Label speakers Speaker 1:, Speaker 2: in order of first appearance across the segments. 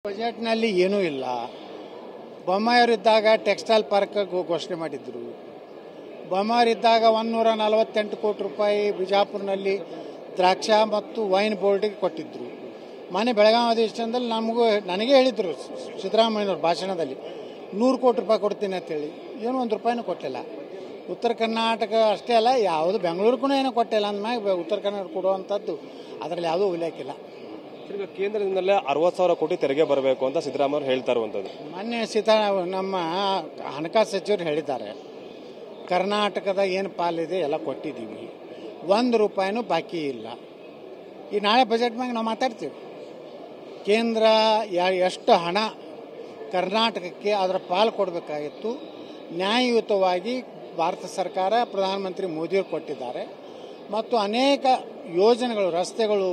Speaker 1: ಬಜೆಟ್ನಲ್ಲಿ ಏನೂ ಇಲ್ಲ. ಬೊಮ್ಮಾಯಿಯವರಿದ್ದಾಗ ಟೆಕ್ಸ್ಟೈಲ್ ಪಾರ್ಕ್ ಘೋಷಣೆ ಮಾಡಿದ್ರು. ಬೊಮ್ಮಾಯಿಯವರಿದ್ದಾಗ 148 ಕೋಟಿ ರೂಪಾಯಿ ಬಿಜಾಪುರನಲ್ಲಿ ದ್ರಾಕ್ಷಾ ಮತ್ತು ವೈನ್ ಬೋರ್ಡಿಗೆ ಕೊಟ್ಟಿದ್ದರು. ಮೊನ್ನೆ ಬೆಳಗಾವಿ ಅಧಿವೇಶನದಲ್ಲಿ ನನಗೆ ಹೇಳಿದರು ಸಿದ್ದರಾಮಯ್ಯನವ್ರ ಭಾಷಣದಲ್ಲಿ 100 ಕೋಟಿ ರೂಪಾಯಿ ಕೊಡ್ತೀನಿ ಅಂತೇಳಿ. ಏನೂ 1 ರೂಪಾಯಿನೂ ಕೊಟ್ಟಿಲ್ಲ. ಉತ್ತರ ಕರ್ನಾಟಕ ಅಷ್ಟೇ ಅಲ್ಲ, ಯಾವುದು ಬೆಂಗಳೂರಿಗೂ ಏನೂ ಕೊಟ್ಟಿಲ್ಲ ಅಂದಮ್ಯಾಗ ಉತ್ತರ ಕರ್ನಾಟಕ ಕೊಡುವಂಥದ್ದು ಅದರಲ್ಲಿ ಯಾವುದೂ ಉಲ್ಲೇಖಿಲ್ಲ.
Speaker 2: ಈಗ ಕೇಂದ್ರದಿಂದಲೇ 60,000 ಕೋಟಿ ತೆರಿಗೆ ಬರಬೇಕು ಅಂತ ಸಿದ್ದರಾಮಯ್ಯ ಹೇಳ್ತಾ ಇರುವಂಥದ್ದು.
Speaker 1: ಮೊನ್ನೆ ನಮ್ಮ ಹಣಕಾಸು ಸಚಿವರು ಹೇಳಿದ್ದಾರೆ, ಕರ್ನಾಟಕದ ಏನು ಪಾಲಿದೆ ಎಲ್ಲ ಕೊಟ್ಟಿದ್ದೀವಿ, 1 ರೂಪಾಯಿನೂ ಬಾಕಿ ಇಲ್ಲ. ಈ ನಾಳೆ ಬಜೆಟ್ ಮ್ಯಾಗ ನಾವು ಮಾತಾಡ್ತೀವಿ. ಕೇಂದ್ರ ಎಷ್ಟು ಹಣ ಕರ್ನಾಟಕಕ್ಕೆ ಅದರ ಪಾಲು ಕೊಡಬೇಕಾಗಿತ್ತು, ನ್ಯಾಯಯುತವಾಗಿ ಭಾರತ ಸರ್ಕಾರ ಪ್ರಧಾನಮಂತ್ರಿ ಮೋದಿಯವರು ಕೊಟ್ಟಿದ್ದಾರೆ. ಮತ್ತು ಅನೇಕ ಯೋಜನೆಗಳು, ರಸ್ತೆಗಳು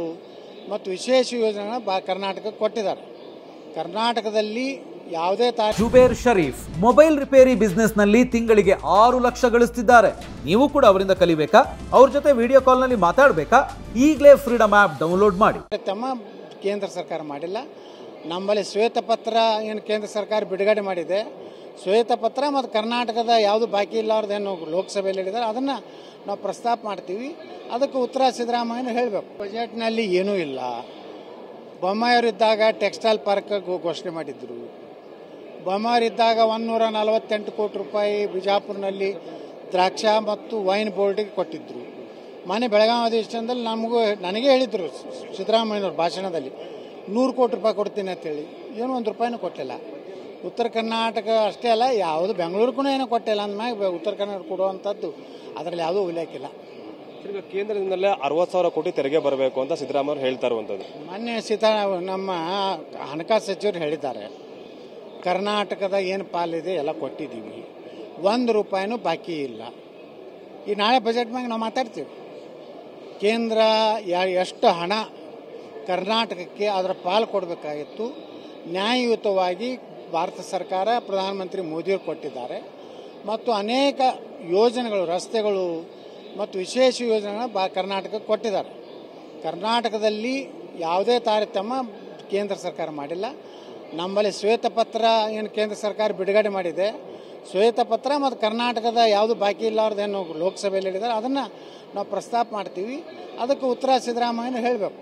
Speaker 1: ಮತ್ತು ವಿಶೇಷ ಯೋಜನೆಗಳನ್ನ ಕರ್ನಾಟಕಕ್ಕೆ ಕೊಟ್ಟಿದ್ದಾರೆ. ಕರ್ನಾಟಕದಲ್ಲಿ ಯಾವುದೇ
Speaker 3: Zubair Sharif mobile repair business ನಲ್ಲಿ ತಿಂಗಳಿಗೆ 6 ಲಕ್ಷ ಗಳಿಸ್ತಿದ್ದಾರೆ. ನೀವು ಕೂಡ ಅವರಿಂದ ಕಲಿಬೇಕಾ? ಅವ್ರ ಜೊತೆ ವಿಡಿಯೋ ಕಾಲ್ ನಲ್ಲಿ ಮಾತಾಡಬೇಕಾ? ಈಗಲೇ ಫ್ರೀಡಮ್ ಆಪ್ ಡೌನ್ಲೋಡ್ ಮಾಡಿ.
Speaker 1: ಕೇಂದ್ರ ಸರ್ಕಾರ ಮಾಡಿಲ್ಲ. ನಮ್ಮಲ್ಲಿ ಶ್ವೇತಪತ್ರ ಏನು ಕೇಂದ್ರ ಸರ್ಕಾರ ಬಿಡುಗಡೆ ಮಾಡಿದೆ, ಶ್ವೇತಪತ್ರ ಮತ್ತು ಕರ್ನಾಟಕದ ಯಾವುದು ಬಾಕಿ ಇಲ್ಲ ಅವ್ರದ್ದೇನು ಲೋಕಸಭೆಯಲ್ಲಿ ಹೇಳಿದ್ದಾರೆ, ಅದನ್ನು ನಾವು ಪ್ರಸ್ತಾಪ ಮಾಡ್ತೀವಿ. ಅದಕ್ಕೆ ಉತ್ತರ ಸಿದ್ದರಾಮಯ್ಯನ ಹೇಳಬೇಕು. ಬಜೆಟ್ನಲ್ಲಿ ಏನೂ ಇಲ್ಲ. ಬೊಮ್ಮಾಯಿಯವರಿದ್ದಾಗ ಟೆಕ್ಸ್ಟೈಲ್ ಪಾರ್ಕ್ ಘೋಷಣೆ ಮಾಡಿದ್ರು. ಬೊಮ್ಮಾಯಿಯವರಿದ್ದಾಗ 148 ಕೋಟಿ ರೂಪಾಯಿ ಬಿಜಾಪುರನಲ್ಲಿ ದ್ರಾಕ್ಷಾ ಮತ್ತು ವೈನ್ ಬೋರ್ಡಿಗೆ ಕೊಟ್ಟಿದ್ದರು. ಮೊನ್ನೆ ಬೆಳಗಾವಿ ಅಧಿವೇಶನದಲ್ಲಿ ನನಗೆ ಹೇಳಿದರು ಸಿದ್ದರಾಮಯ್ಯನವ್ರ ಭಾಷಣದಲ್ಲಿ 100 ಕೋಟಿ ರೂಪಾಯಿ ಕೊಡ್ತೀನಿ ಅಂತೇಳಿ. ಏನೂ 1 ರೂಪಾಯಿನೂ ಕೊಟ್ಟಿಲ್ಲ. ಉತ್ತರ ಕರ್ನಾಟಕ ಅಷ್ಟೇ ಅಲ್ಲ, ಯಾವುದು ಬೆಂಗಳೂರಿಗೂ ಏನೂ ಕೊಟ್ಟಿಲ್ಲ ಅಂದಮ್ಯಾಗ ಉತ್ತರ ಕರ್ನಾಟಕ ಕೊಡುವಂಥದ್ದು ಅದರಲ್ಲಿ ಯಾವುದೂ ಉಲ್ಲೇಖಿಲ್ಲ.
Speaker 2: ಈಗ ಕೇಂದ್ರದಿಂದಲೇ 60,000 ಕೋಟಿ ತೆರಿಗೆ ಬರಬೇಕು ಅಂತ ಸಿದ್ದರಾಮಯ್ಯ ಹೇಳ್ತಾ ಇರುವಂಥದ್ದು.
Speaker 1: ಮೊನ್ನೆ ನಮ್ಮ ಹಣಕಾಸು ಸಚಿವರು ಹೇಳಿದ್ದಾರೆ, ಕರ್ನಾಟಕದ ಏನು ಪಾಲಿದೆ ಎಲ್ಲ ಕೊಟ್ಟಿದ್ದೀವಿ, 1 ರೂಪಾಯಿನೂ ಬಾಕಿ ಇಲ್ಲ. ಈ ನಾಳೆ ಬಜೆಟ್ ಮ್ಯಾಗ ನಾವು ಮಾತಾಡ್ತೀವಿ. ಕೇಂದ್ರ ಎಷ್ಟು ಹಣ ಕರ್ನಾಟಕಕ್ಕೆ ಅದರ ಪಾಲು ಕೊಡಬೇಕಾಗಿತ್ತು, ನ್ಯಾಯಯುತವಾಗಿ ಭಾರತ ಸರ್ಕಾರ ಪ್ರಧಾನಮಂತ್ರಿ ಮೋದಿಯವರು ಕೊಟ್ಟಿದ್ದಾರೆ. ಮತ್ತು ಅನೇಕ ಯೋಜನೆಗಳು, ರಸ್ತೆಗಳು ಮತ್ತು ವಿಶೇಷ ಯೋಜನೆಗಳನ್ನ ಕರ್ನಾಟಕಕ್ಕೆ ಕೊಟ್ಟಿದ್ದಾರೆ. ಕರ್ನಾಟಕದಲ್ಲಿ ಯಾವುದೇ ತಾರತಮ್ಯ ಕೇಂದ್ರ ಸರ್ಕಾರ ಮಾಡಿಲ್ಲ. ನಮ್ಮಲ್ಲಿ ಶ್ವೇತಪತ್ರ ಏನು ಕೇಂದ್ರ ಸರ್ಕಾರ ಬಿಡುಗಡೆ ಮಾಡಿದೆ, ಶ್ವೇತಪತ್ರ ಮತ್ತು ಕರ್ನಾಟಕದ ಯಾವುದು ಬಾಕಿ ಇಲ್ಲ ಅವ್ರದ್ದೇನು ಲೋಕಸಭೆಯಲ್ಲಿ ಹೇಳಿದ್ದಾರೆ, ಅದನ್ನು ನಾವು ಪ್ರಸ್ತಾಪ ಮಾಡ್ತೀವಿ. ಅದಕ್ಕೆ ಉತ್ತರ ಸಿದ್ದರಾಮಯ್ಯನ ಹೇಳಬೇಕು.